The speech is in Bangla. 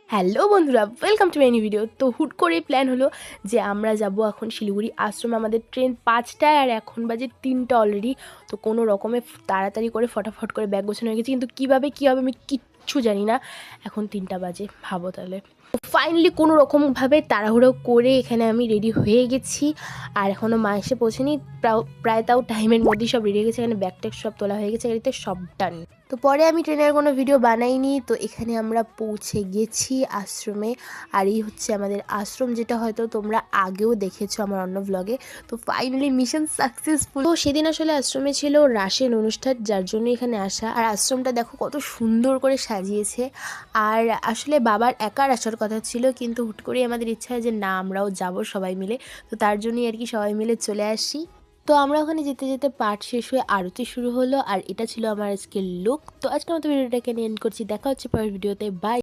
হ্যালো বন্ধুরা, welcome to my new video. তো হুট করে প্ল্যান হলো যে আমরা যাব এখন শিলিগুড়ি আশ্রমে। আমাদের ট্রেন ৫টায় আর এখন বাজে ৩টা অলরেডি। তো কোনো রকমে তাড়াতাড়ি করে ফটাফট করে ব্যাগ গোছানো হয়ে গেছে, কিন্তু কীভাবে কী হবে আমি কিচ্ছু জানি না। এখন ৩টা বাজে, ভাবো তাহলে। ফাইনালি কোনো রকমভাবে তাড়াহুড়ো করে এখানে আমি রেডি হয়ে গেছি, আর এখনও মা এসে পৌঁছেনি। প্রায় তাও টাইমের মধ্যেই সব রেডি হয়ে গেছে। এখানে ব্যাগ ট্যাগ সব তোলা হয়ে গেছে, গাড়িতে সব ডান। তো পরে আমি ট্রেনের কোনো ভিডিও বানাইনি। তো এখানে আমরা পৌঁছে গেছি আশ্রমে, আর এই হচ্ছে আমাদের আশ্রম, যেটা হয়তো তোমরা আগেও দেখেছো আমার অন্য ব্লগে। তো ফাইনালি মিশন সাকসেসফুল। তো সেদিন আসলে আশ্রমে ছিল রাসের অনুষ্ঠান, যার জন্য এখানে আসা। আর আশ্রমটা দেখো কত সুন্দর করে সাজিয়েছে। আর আসলে বাবার একার আসার কথা ছিল, কিন্তু হুট করেই আমাদের ইচ্ছা হয় যে না, আমরাও যাব সবাই মিলে। তো তার জন্যই আর কি সবাই মিলে চলে আসি। তো আমরা ওখানে যেতে যেতে পাঠ শেষ হয়ে আরতি শুরু হলো, আর এটা ছিল আমার আজকের লুক। তো আজকের মতো ভিডিওটাকে এন্ড করছি। দেখা হচ্ছে পরের ভিডিওতে, বাই।